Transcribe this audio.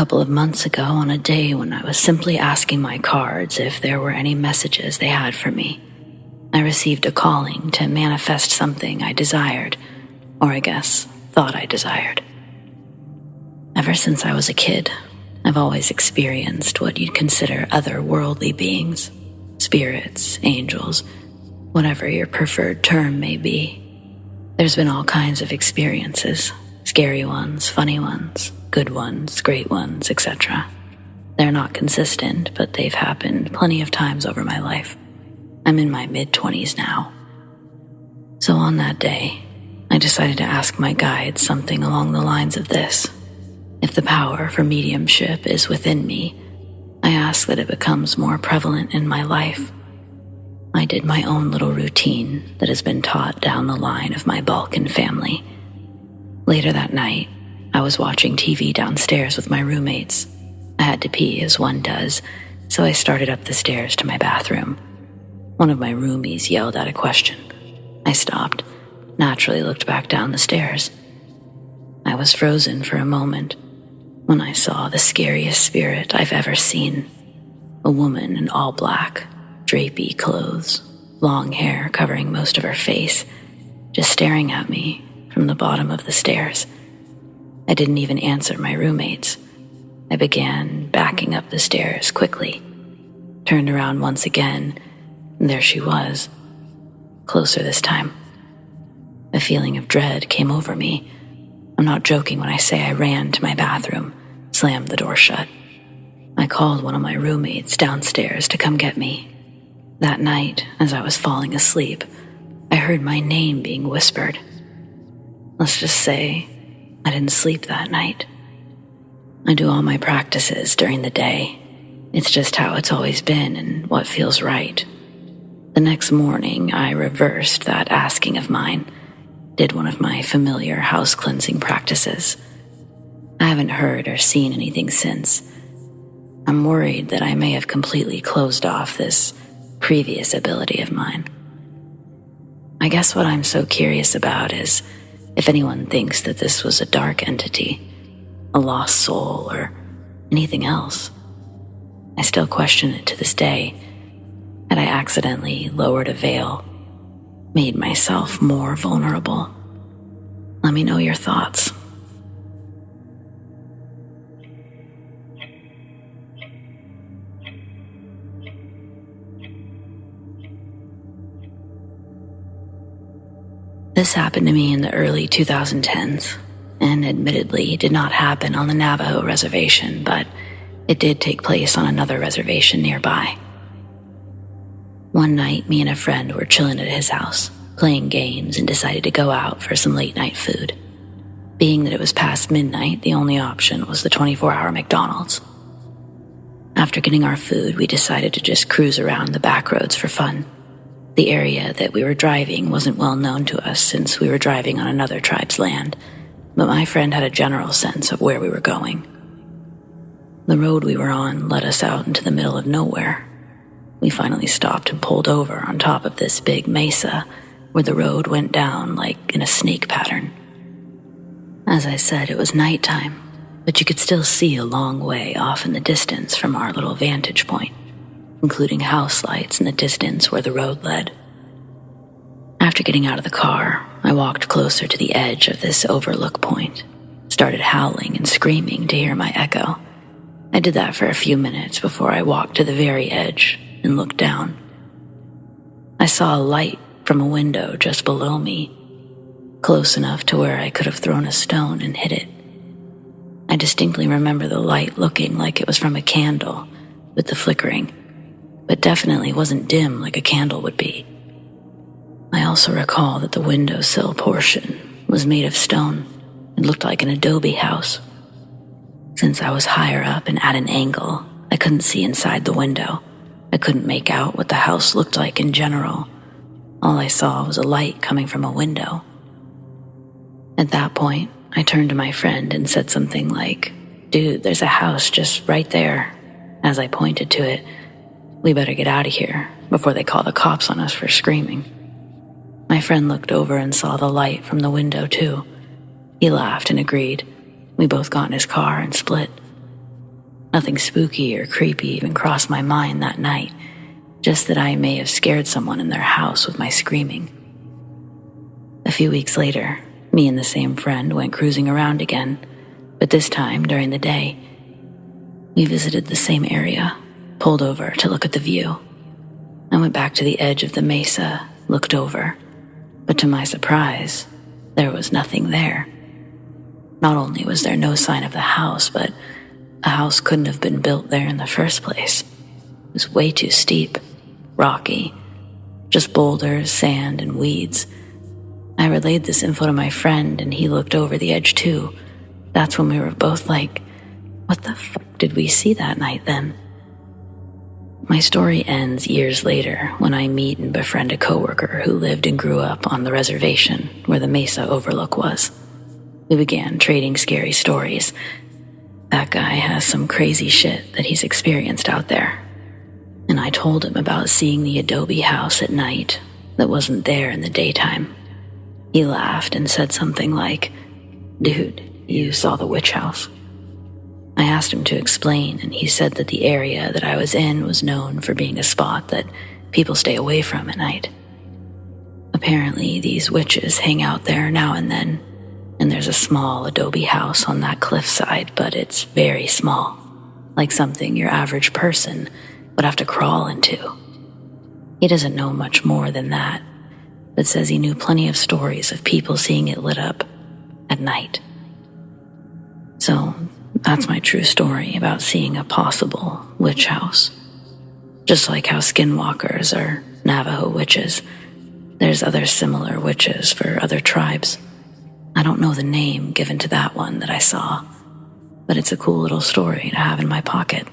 couple of months ago on a day when I was simply asking my cards if there were any messages they had for me. I received a calling to manifest something I desired, or I guess, thought I desired. Ever since I was a kid, I've always experienced what you'd consider otherworldly beings, spirits, angels, whatever your preferred term may be. There's been all kinds of experiences, scary ones, funny ones, good ones, great ones, etc. They're not consistent, but they've happened plenty of times over my life. I'm in my mid-20s now. So on that day, I decided to ask my guides something along the lines of this. If the power for mediumship is within me, I ask that it becomes more prevalent in my life. I did my own little routine that has been taught down the line of my Balkan family. Later that night, I was watching TV downstairs with my roommates. I had to pee as one does, so I started up the stairs to my bathroom. One of my roomies yelled out a question. I stopped, naturally looked back down the stairs. I was frozen for a moment when I saw the scariest spirit I've ever seen. A woman in all black, drapey clothes, long hair covering most of her face, just staring at me from the bottom of the stairs. I didn't even answer my roommates. I began backing up the stairs quickly, turned around once again, and there she was, closer this time. A feeling of dread came over me. I'm not joking when I say I ran to my bathroom, slammed the door shut. I called one of my roommates downstairs to come get me. That night, as I was falling asleep, I heard my name being whispered. Let's just say I didn't sleep that night. I do all my practices during the day. It's just how it's always been and what feels right. The next morning, I reversed that asking of mine, did one of my familiar house cleansing practices. I haven't heard or seen anything since. I'm worried that I may have completely closed off this previous ability of mine. I guess what I'm so curious about is if anyone thinks that this was a dark entity, a lost soul, or anything else. I still question it to this day. Had I accidentally lowered a veil, made myself more vulnerable? Let me know your thoughts. This happened to me in the early 2010s, and admittedly did not happen on the Navajo reservation, but it did take place on another reservation nearby. One night, me and a friend were chilling at his house, playing games, and decided to go out for some late-night food. Being that it was past midnight, the only option was the 24-hour McDonald's. After getting our food, we decided to just cruise around the back roads for fun. The area that we were driving wasn't well known to us since we were driving on another tribe's land, but my friend had a general sense of where we were going. The road we were on led us out into the middle of nowhere. We finally stopped and pulled over on top of this big mesa where the road went down like in a snake pattern. As I said, it was nighttime, but you could still see a long way off in the distance from our little vantage point, including house lights in the distance where the road led. After getting out of the car, I walked closer to the edge of this overlook point, started howling and screaming to hear my echo. I did that for a few minutes before I walked to the very edge and looked down. I saw a light from a window just below me, close enough to where I could have thrown a stone and hit it. I distinctly remember the light looking like it was from a candle with the flickering, but definitely wasn't dim like a candle would be. I also recall that the windowsill portion was made of stone and looked like an adobe house. Since I was higher up and at an angle, I couldn't see inside the window. I couldn't make out what the house looked like in general. All I saw was a light coming from a window. At that point, I turned to my friend and said something like, "Dude, there's a house just right there." As I pointed to it, "We better get out of here before they call the cops on us for screaming." My friend looked over and saw the light from the window too. He laughed and agreed. We both got in his car and split. Nothing spooky or creepy even crossed my mind that night, just that I may have scared someone in their house with my screaming. A few weeks later, me and the same friend went cruising around again, but this time during the day. We visited the same area, pulled over to look at the view. I went back to the edge of the mesa, looked over, but to my surprise, there was nothing there. Not only was there no sign of the house, but a house couldn't have been built there in the first place. It was way too steep, rocky, just boulders, sand, and weeds. I relayed this info to my friend, and he looked over the edge too. That's when we were both like, what the fuck did we see that night then? My story ends years later when I meet and befriend a coworker who lived and grew up on the reservation where the mesa overlook was. We began trading scary stories. That guy has some crazy shit that he's experienced out there. And I told him about seeing the adobe house at night that wasn't there in the daytime. He laughed and said something like, "Dude, you saw the witch house." I asked him to explain, and he said that the area that I was in was known for being a spot that people stay away from at night. Apparently, these witches hang out there now and then, and there's a small adobe house on that cliffside, but it's very small, like something your average person would have to crawl into. He doesn't know much more than that, but says he knew plenty of stories of people seeing it lit up at night. So, that's my true story about seeing a possible witch house. Just like how skinwalkers are Navajo witches, there's other similar witches for other tribes. I don't know the name given to that one that I saw, but it's a cool little story to have in my pocket.